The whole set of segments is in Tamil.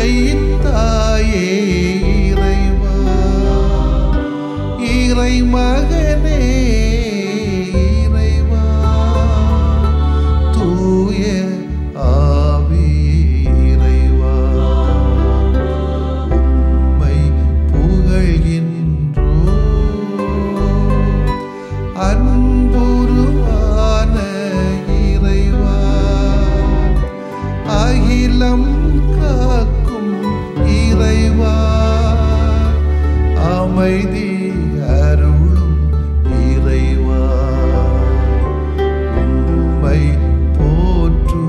உண்மையின் தாயே இறைவா, இறை மகனே இறைவா, தூய ஆவியே இறைவா, உம்மை புகழ்கின்றோம். அன்புருவான இறைவா, அகிலம் காக்கும் இறைவா, அமைதி அருளும் இறைவா, உம்மை போற்றுகின்றோம்.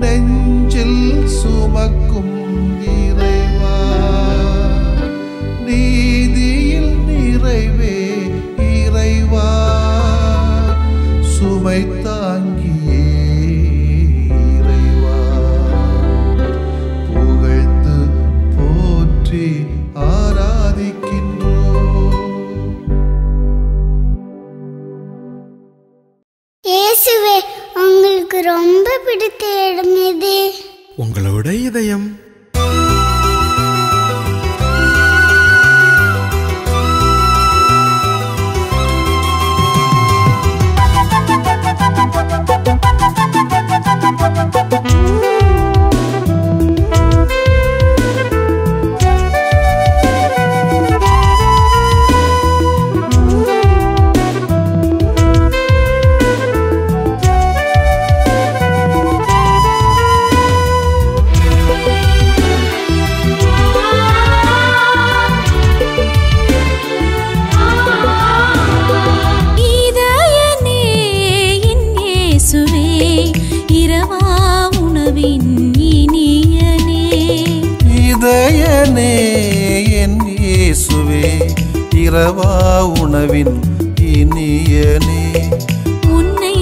நெஞ்சில் சுமக்கும் இறைவா, நீதியில் நிறைவே இறைவா, சுமை தாங்கியே இறைவா, புகழ்ந்து போற்றி ஆராதிக்கின்றோம். இயேசுவே, உங்களுக்கு ரொம்ப பிடித்த இடம் எது? உங்களோட இதயம். இதயனே என் இயேசுவே, இரவா உணவின் இனியனே, உன்னை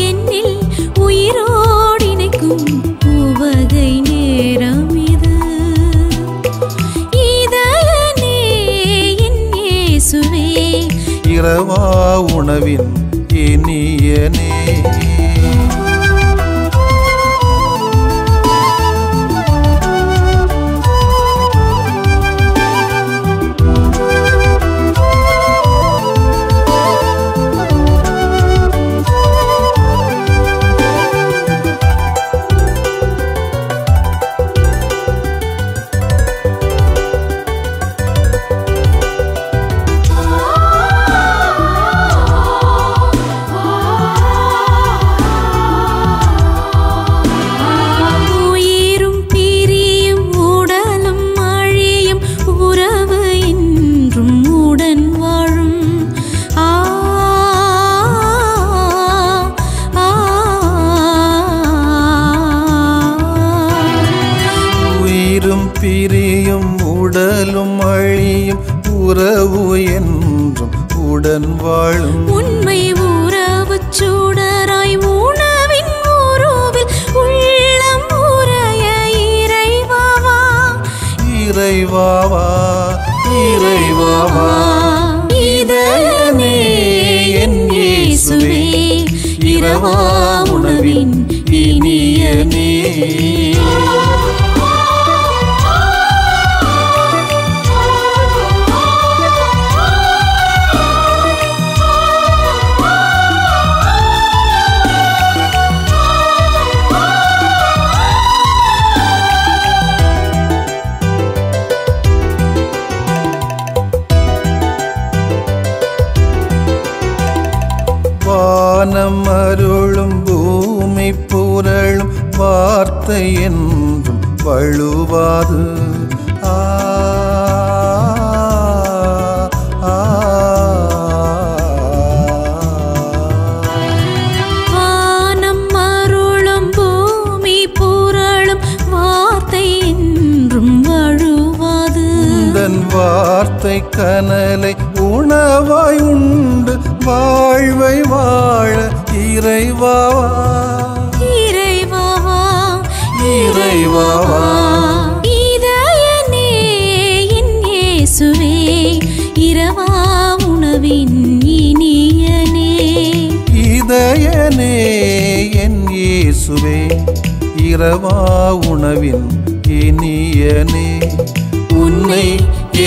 என்னில் உயிரோடு இணைக்கும் உவகை நேரம் இது. இதயனே என் இயேசுவே, இரவா உணவின் இனியனே, பிரியும் உடலும் அழியும் உறவு என்றும் உடன் வாழும் உண்மை உறவு சுடராய் உணவின் உருவில் உள்ளம் உரைய இறைவாவா, இறைவாவா, இறைவாவா. இதயமே என் இயேசுவே, இரவா உணவின் இனியனே. வானம் அருளும் பூமி புரளும் வார்த்தை என்றும் வழுவாது. வானம் அருளும் பூமி புரளும் வார்த்தை என்றும் வழுவாது. தன் வார்த்தை கனலை உணவாய் உண்டு வாழ்வை வாழ இறைவாவா, இறைவாவா, இறைவாவா. இதயனே என் இயேசுவே, இரவா உணவின் இனியனே. இதயனே என் இயேசுவே, இரவா உணவின் இனியனே. உன்னை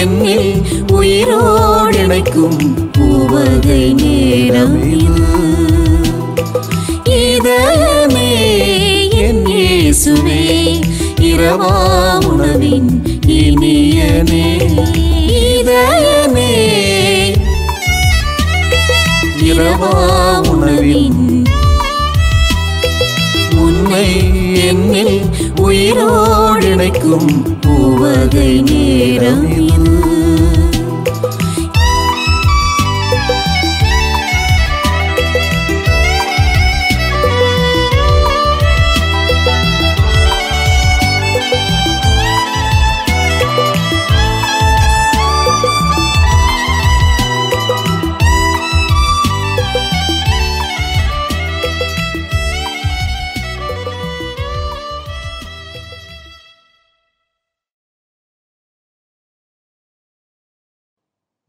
என்னில் உயிரோடு இணைக்கும் உவகை நேரம் இது. இதயமே என் இயேசுவே, இரவா உணவின் இனியனே. இதயமே இரவா உணவின் உன்னை என்னில் உயிரோடு இணைக்கும் உவகை நேரம் இது.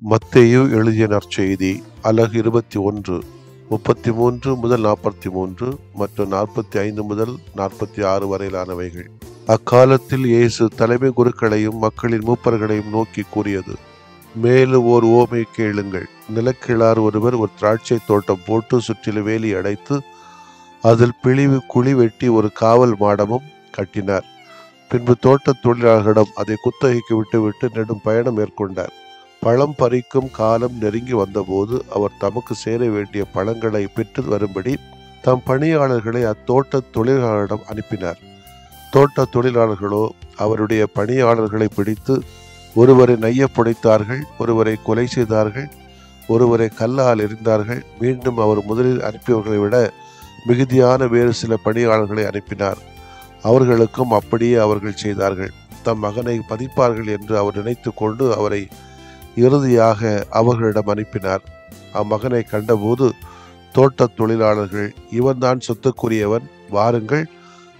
மத்தேயு எழுதிய நற்செய்தி அலகு 21 33 முதல் 43 மற்றும் 45 முதல் 46 வரையிலானவைகள். அக்காலத்தில் இயேசு தலைமை குருக்களையும் மக்களின் மூப்பர்களையும் நோக்கி கூறியது: மேலும் ஓர் உவமை கேளுங்கள். நிலக்கிழார் ஒருவர் ஒரு திராட்சை தோட்டம் போட்டு சுற்றிலும் வேலி அடைத்து அதில் பிழிவு குழி வெட்டி ஒரு காவல் மாடமும் கட்டினார். பின்பு தோட்ட தொழிலாளர்களிடம் அதை குத்தகைக்கு விட்டுவிட்டு நெடும் பயணம் மேற்கொண்டார். பழம் பறிக்கும் காலம் நெருங்கி வந்தபோது அவர் தமக்கு சேர வேண்டிய பழங்களை பெற்று வரும்படி தம் பணியாளர்களை அத்தோட்ட தொழிலாளரிடம் அனுப்பினார். தோட்ட தொழிலாளர்களோ அவருடைய பணியாளர்களை பிடித்து ஒருவரை நைய புடைத்தார்கள், ஒருவரை கொலை செய்தார்கள், ஒருவரை கல்லால் எறிந்தார்கள். மீண்டும் அவர் முதலில் அனுப்பியவர்களை விட மிகுதியான வேறு சில பணியாளர்களை அனுப்பினார். அவர்களுக்கும் அப்படியே அவர்கள் செய்தார்கள். தம் மகனை பதிப்பார்கள் என்று அவர் நினைத்து கொண்டு அவரை இறுதியாக அவர்களிடம் அனுப்பினார். அம்மகனை கண்டபோது தோட்ட தொழிலாளர்கள், இவன்தான் சொத்துக்குரியவன், வாருங்கள்,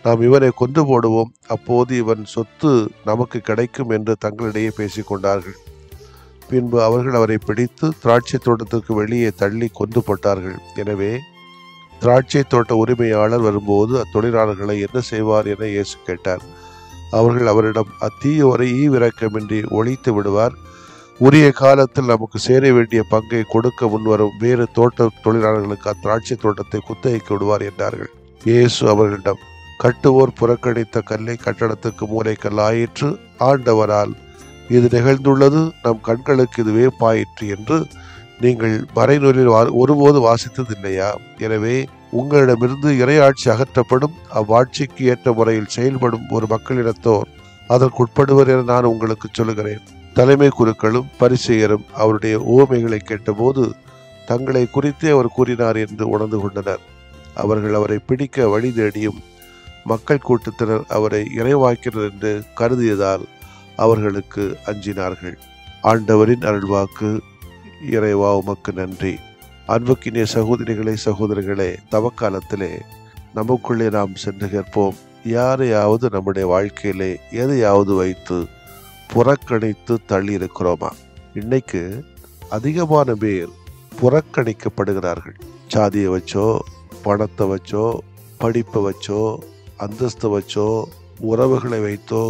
நாம் இவனை கொண்டு போடுவோம், அப்போது இவன் சொத்து நமக்கு கிடைக்கும் என்று தங்களிடையே பேசிக்கொண்டார்கள். பின்பு அவர்கள் அவரை பிடித்து திராட்சை தோட்டத்திற்கு வெளியே தள்ளி கொண்டு போட்டார்கள். எனவே திராட்சை தோட்ட உரிமையாளர் வரும்போது அத்தொழிலாளர்களை என்ன செய்வார் என இயேசு கேட்டார். அவர்கள் அவரிடம், அத்தீயோரை ஈவிரக்கமின்றி ஒழித்து விடுவார், உரிய காலத்தில் நமக்கு சேர வேண்டிய பங்கை கொடுக்க முன்வரும் வேறு தோட்ட தொழிலாளர்களுக்கு அத்திராட்சை தோட்டத்தை குத்தகைக்கு விடுவார் என்றார்கள். இயேசு அவர்களிடம், கட்டுவோர் புறக்கணித்த கல்லை கட்டடத்துக்கு மூலைக்கல் ஆயிற்று, ஆண்டவரால் இது நிகழ்ந்துள்ளது, நம் கண்களுக்கு இது வேப்பாயிற்று என்று நீங்கள் மறைநூலில் ஒருபோது வாசித்ததில்லையா? எனவே உங்களிடமிருந்து இறையாட்சி அகற்றப்படும், அவ்வாட்சிக்கு ஏற்ற முறையில் செயல்படும் ஒரு மக்களிடத்தோர் அதற்குட்படுவர் என நான் உங்களுக்கு சொல்லுகிறேன். தலைமை குருக்களும் பரிசேயரும் அவருடைய உவமைகளை கேட்டபோது தங்களை குறித்தே அவர் கூறினார் என்று உணர்ந்து கொண்டனர். அவர்கள் அவரை பிடிக்க வழி தேடியும் மக்கள் கூட்டத்தினர் அவரை இறைவாக்கினர் என்று கருதியதால் அவர்களுக்கு அஞ்சினார்கள். ஆண்டவரின் அருள்வாக்கு. இறைவா உமக்கு நன்றி. அன்புக்கினிய சகோதரிகளே, சகோதரர்களே, தவக்காலத்திலே நமக்குள்ளே நாம் சென்று கேட்போம். யாரையாவது நம்முடைய வாழ்க்கையிலே எதையாவது வைத்து புறக்கணித்து தள்ளி இருக்கிறோமா? இன்னைக்கு அதிகமான பேர் புறக்கணிக்கப்படுகிறார்கள். சாதியை வச்சோ, பணத்தை வச்சோ, படிப்பை வச்சோ, அந்தஸ்து வச்சோ, உறவுகளை வைத்தோ,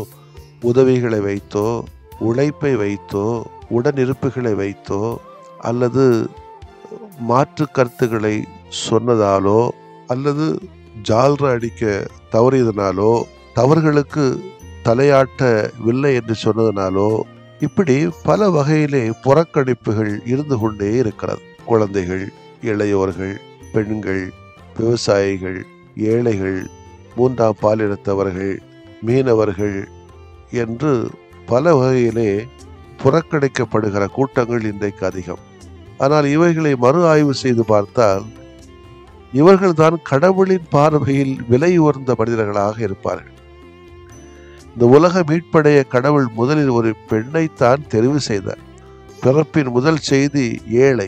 உதவிகளை வைத்தோ, உழைப்பை வைத்தோ, உடனிருப்புகளை வைத்தோ, அல்லது மாற்று கருத்துக்களை சொன்னதாலோ, அல்லது ஜால்ரா அடிக்க தவறியதனாலோ, தவறுகளுக்கு தலையாட்டவில்லை என்று சொன்னதனாலோ, இப்படி பல வகையிலே புறக்கணிப்புகள் இருந்து கொண்டே இருக்கிறது. குழந்தைகள், இளையோர்கள், பெண்கள், விவசாயிகள், ஏழைகள், மூன்றாம் பாலினத்தவர்கள், மீனவர்கள் என்று பல வகையிலே புறக்கணிக்கப்படுகிற கூட்டங்கள் இன்றைக்கு அதிகம். ஆனால் இவைகளை மறு ஆய்வு செய்து பார்த்தால் இவர்கள்தான் கடவுளின் பார்வையில் விலை உயர்ந்த மனிதர்களாக இருப்பார்கள். இந்த உலக மீட்படைய கடவுள் முதலில் ஒரு பெண்ணைத்தான் தெரிவு செய்தார். பிறப்பின் முதல் செய்தி ஏழை,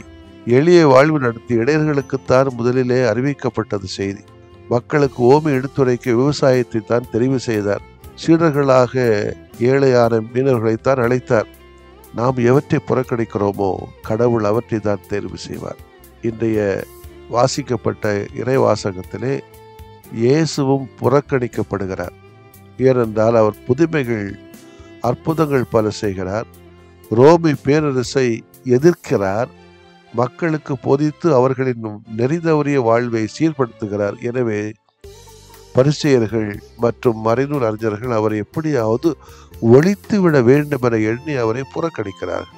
எளிய வாழ்வு நடத்திய இடையர்களுக்குத்தான் முதலிலே அறிவிக்கப்பட்டது செய்தி. மக்களுக்கு ஓமை எடுத்துரைக்க விவசாயத்தை தான் தெரிவு செய்தார். சீடர்களாக ஏழையான மீனவர்களைத்தான் அழைத்தார். நாம் எவற்றை புறக்கணிக்கிறோமோ கடவுள் அவற்றை தான் தேர்வு செய்வார். இன்றைய வாசிக்கப்பட்ட இறை வாசகத்திலே இயேசுவும் புறக்கணிக்கப்படுகிறார். ஏனென்றால் அவர் புதுமைகள் அற்புதங்கள் பல செய்கிறார், ரோமி பேரரசை எதிர்க்கிறார், மக்களுக்கு போதித்து அவர்களின் நெறிதவறிய வாழ்வை சீர்படுத்துகிறார். எனவே பரிசேயர்கள் மற்றும் மறைநூல் அறிஞர்கள் அவரை எப்படியாவது ஒழித்து விட வேண்டும் என எண்ணி அவரை புறக்கணிக்கிறார்கள்.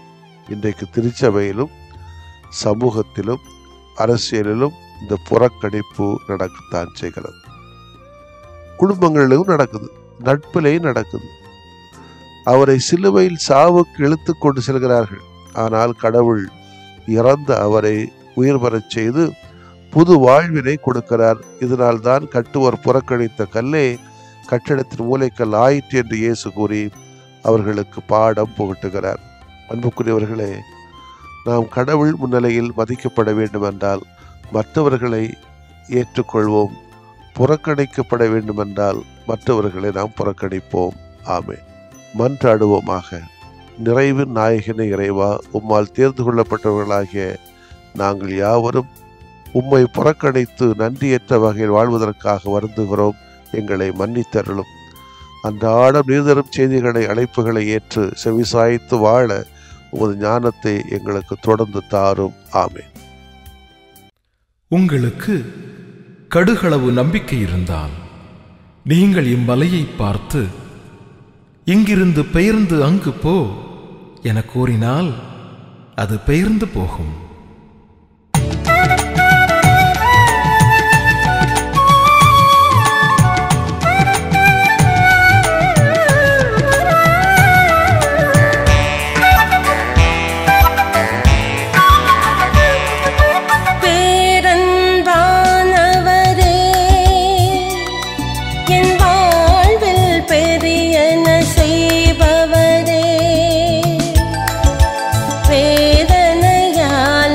இன்றைக்கு திருச்சபையிலும் சமூகத்திலும் அரசியலிலும் இந்த புறக்கணிப்பு நடக்கத்தான் செய்கிறது. குடும்பங்களிலும் நடக்குது, நட்பிலையும் நடக்குது. அவரை சிலுவையில் சாவுக்கு இழுத்து கொண்டு செல்கிறார்கள். ஆனால் கடவுள் இறந்த அவரை உயிர் பெறச் செய்து புது வாழ்வினை கொடுக்கிறார். இதனால் தான் கட்டுவர் புறக்கணித்த கல்லே கட்டிடத்தின் மூலைக்கல் ஆயிற்று என்று இயேசு கூறி அவர்களுக்கு பாடம் புகட்டுகிறார். அன்புக்குரியவர்களே, நாம் கடவுள் முன்னிலையில் மதிக்கப்பட வேண்டும் என்றால் மற்றவர்களை ஏற்றுக்கொள்வோம். புறக்கணிக்கப்பட வேண்டுமென்றால் மற்றவர்களை நாம் புறக்கணிப்போம். ஆமென். மன்றாடுவோமாக. நிறைவின் நாயகனே இறைவா, உம்மால் தேர்ந்து கொள்ளப்பட்டவர்களாகிய நாங்கள் யாவரும் உம்மை புறக்கணித்து நன்றியற்ற வகையில் வாழ்வதற்காக வருந்துகிறோம். எங்களை மன்னித்தருளும். அன்றாடம் நீர்தரும் செய்திகளை அழைப்புகளை ஏற்று செவிசாய்த்து வாழ உமது ஞானத்தை எங்களுக்கு தொடர்ந்து தாரும். ஆமென். உங்களுக்கு கடுகளவு நம்பிக்கை இருந்தால் நீங்கள் இம்மலையை பார்த்து இங்கிருந்து பெயர்ந்து அங்கு போ என கூறினால் அது பெயர்ந்து போகும். வேதனையால்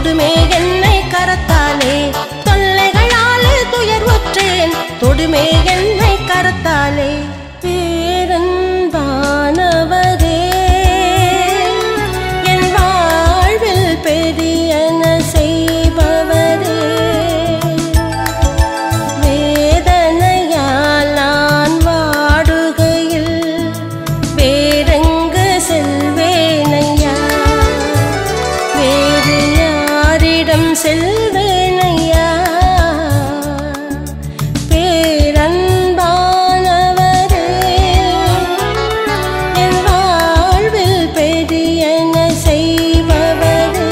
தொடுமே என்னை கரத்தாலே, தொல்லைகளாலே துயர்வுற்றேன், தொடுமே என்னை கரத்தாலே. பேரன்பானவரே, என் வாழ்வில் பெரியன செய்பவரே, வேதனையால் நான் வாடுகையில் வேறெங்கு செல்வேனையா, வேறு யாரிடம் செல்வேனையா. பேரன்பானவரே, என் வாழ்வில் பெரியன செய்பவரே,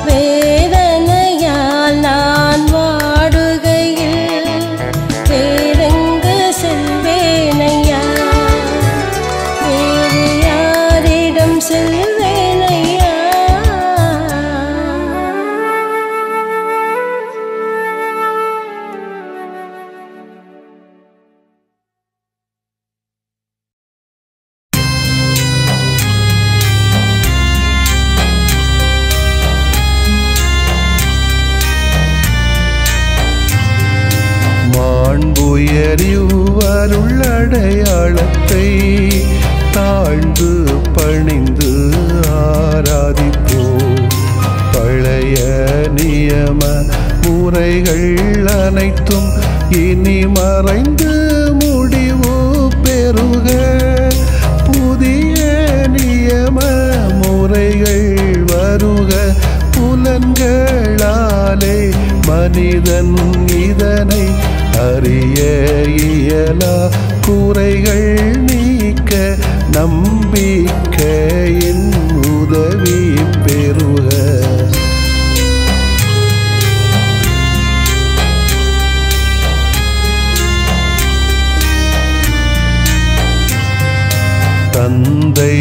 வேதனையால் நான் வாடுகையில் வேறெங்கு செல்வேனையா, வேறு யாரிடம் செல்வேனையா. மாண்புயரிவருள்ளடையாளத்தை தாழ்ந்து பணிந்து ஆராதிப்போம். பழைய நியம முறைகள் அனைத்தும் இனி மறைந்து முடிவு பெறுக. புதிய நியம முறைகள் வருக. புலன்களாலே மனிதன் இதனை அறிய இயலா. குறைகள் நீக்க நம்பிக்கையின் உதவி பெறுக. தந்தை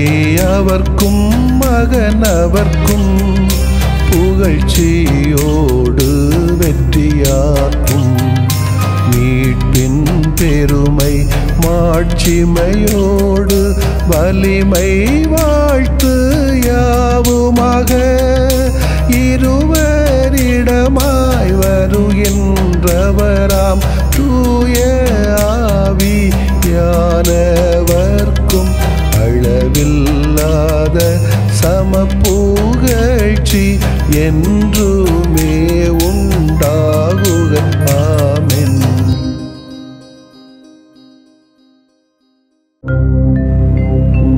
அவர்க்கும் மகன் அவர்க்கும் புகழ்ச்சியோடு வெற்றியாக்கும். மீட்பின் பெருமை மாட்சிமையோடு வலிமை வாழ்த்து யாவுமாக. இருவரிடமாய் வருகின்றவராம் தூய ஆவியானவர்க்கும் அளவில்லாத சமப்புகழ்ச்சி என்றுமே உண்டாகுக. ஆமென்.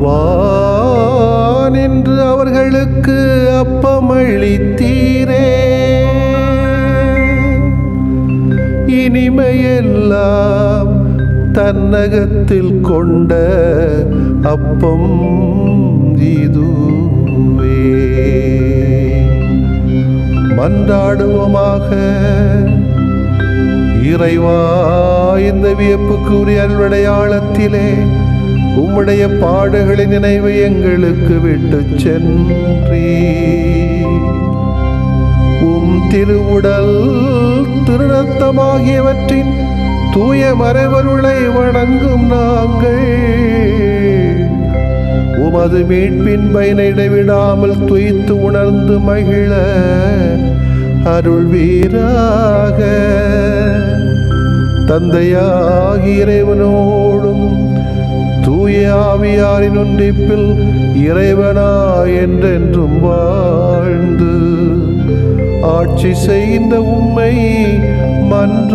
வானின்று அவர்களுக்கு அப்பமளித்தீரே, இனிமையெல்லாம் தன்னகத்தில் கொண்ட அப்பம் இதுவே. மன்றாடுவோமாக. இறைவா, இந்த வியப்புக்குரிய அருளடையாளத்திலே உம்முடைய பாடுகளின் நினைவை எங்களுக்கு விட்டு சென்றீ. உம் திருவுடல் திருநத்தமாகியவற்றின் தூய மறைபொருளை வணங்கும் நாங்கள் உமது மீட்பின் பயனை இடைவிடாமல் துய்த்து உணர்ந்து மகிழ அருள்வீராக. தந்தையாகிய இறைவனோடும் தூய ஆவியாரின் ஒன்றிப்பில் இறைவனாய் என்றென்றும் வாழ்ந்து ஆட்சி செய்கின்ற உம்மை மன்றாடுகிறோம்.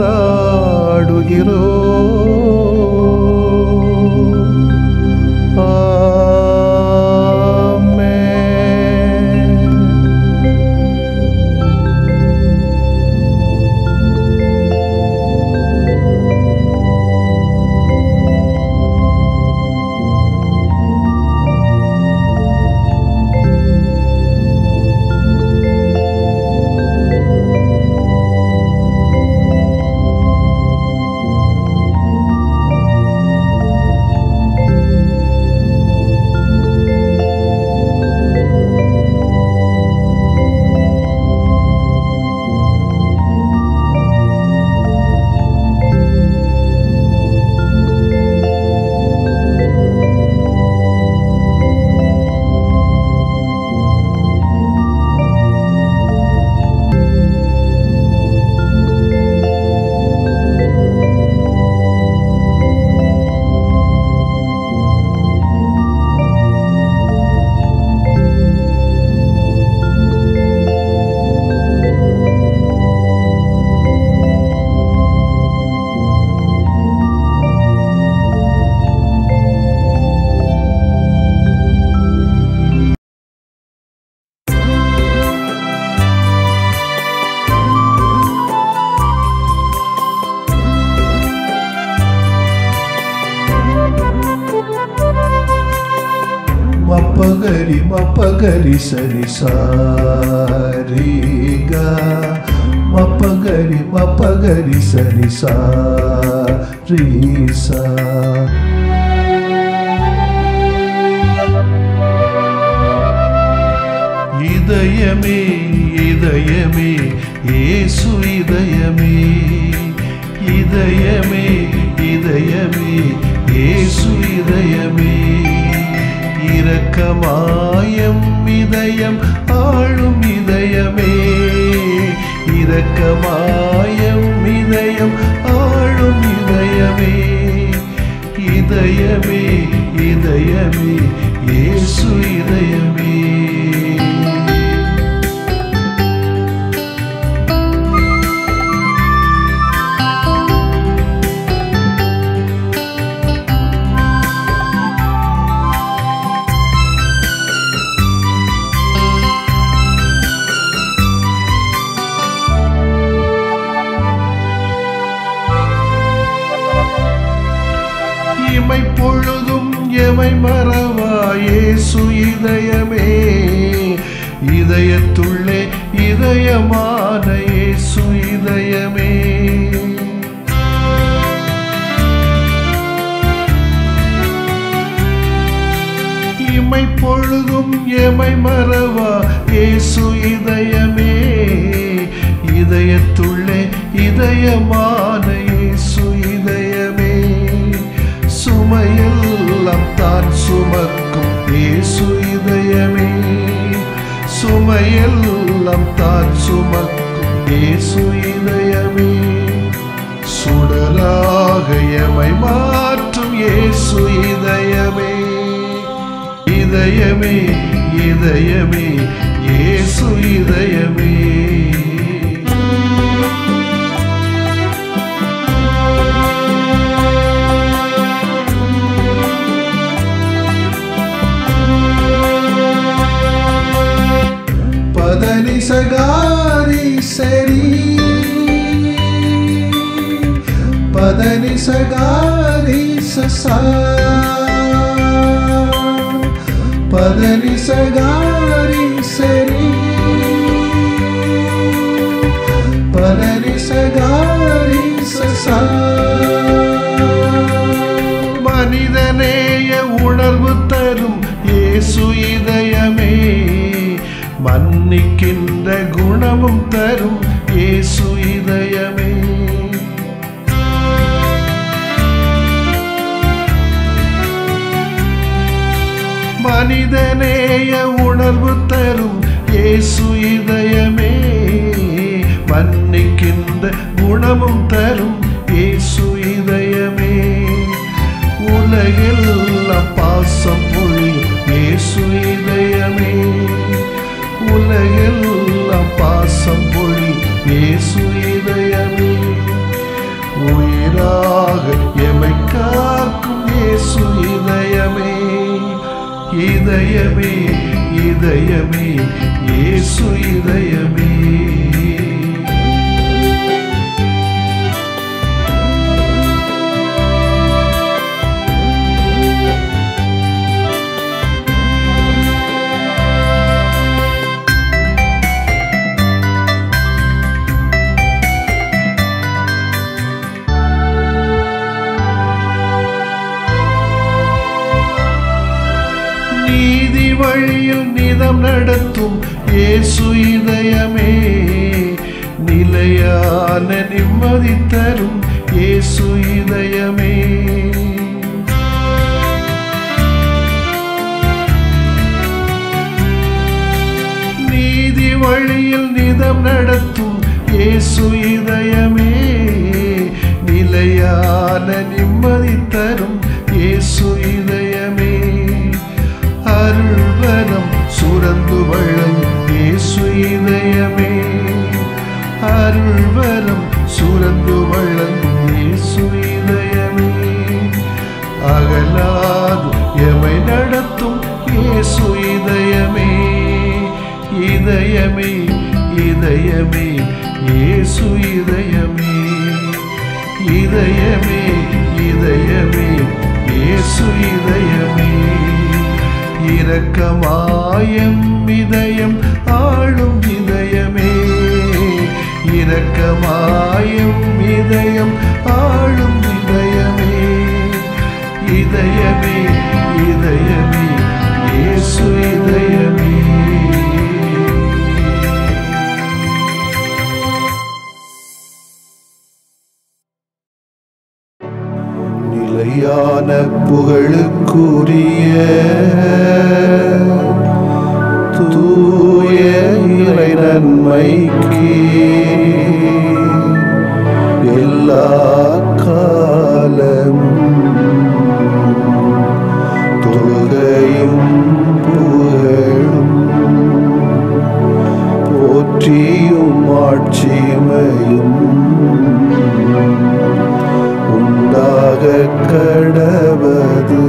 மப்பகரி மப்பகரி சரி சாரிகா மப்பகரி மப்பகரி சரி சாரிசா. இதயமே இதயமே இயேசு இதயமே, இதயமே இதயமே இயேசு இதயமே, இரக்கமாயம் இதயம் ஆளும் இதயமே, இரக்கமாயம் இதயம் ஆளும் இதயமே, இதயமே இதயமே இயேசு இதயமே. இமை பொழுதும் எமை மறவா இயேசு இதயமே, இதயத்துள்ளே இதயமான இயேசு இதயமே, இமை பொழுதும் எமை மறவா இயேசு இதயமே, இதயத்துள்ளே இதயமான இயேசு இதயமே, சுமையெல்லாம் தான் சுமக்கும் இயேசு இதயமே, சுமையெல்லாம் தான் சுமக்கும் இயேசு இதயமே, சுடராக எமை மாற்றும் இயேசு இதயமே, இதயமே இதயமே இயேசு இதயமே. பதனி சகாரி சரி பதனி சகாரி சசா பதனி சகாரி சரி பதனி சகாரி சசா. மனிதநேய உணர்வு தரும் இயேசு இதயமே, மன்னிக்கின்ற குணமும் தரும் இயேசு இதயமே, மனிதநேய உணர்வு தரும் இயேசு இதயமே, மன்னிக்கின்ற குணமும் தரும் இயேசு இதயமே, உலகெல்லாம் பாசம் பொழியும் இயேசு இதயமே, உலகெல்லாம் பாசம் பொழி இயேசு இதயமே, உயிராக எமை காக்கும் இயேசு இதயமே, இதயமே இதயமே இயேசு இதயமே. நீதி வழியில் நிதம் நடத்தும் இயேசு இதயமே, நிலையான நிம்மதி தரும் இயேசு இதயமே, நீதி வழியில் நிதம் நடத்தும் இயேசு இதயமே, நிலையான நிம்மதி தரும் இயேசு இதயமே, அருள்வரம் சுரந்து வழங்கும் இயேசு இதயமே, அருள்வரம் சுரந்து வழங்கும் இயேசு இதயமே, அகலாது எமை நடத்தும் இயேசு இதயமே, இதயமே இதயமே இயேசு இதயமே, இதயமே இதயமே இயேசு இதயமே, இரக்கமாயம் இதயம் ஆளும் இதயமே, இரக்கமாயம் இதயம் ஆளும் இதயமே, இதயமே இதயமே இயேசு இதயமே. நிலையான புகழுக்குரிய தூய இறை நன்மைக்கு எல்லா காலம் தொழுகையும் புகழும் போற்றியும் ஆட்சிமையும் உண்டாக கடவது.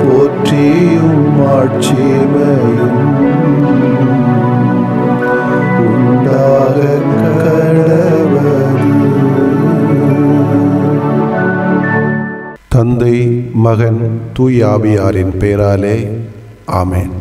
போற்றியும் ஆட்சிமையும் உண்டாக கடவது. தந்தை, மகன், தூய ஆவியாரின் பெயராலே ஆமென்.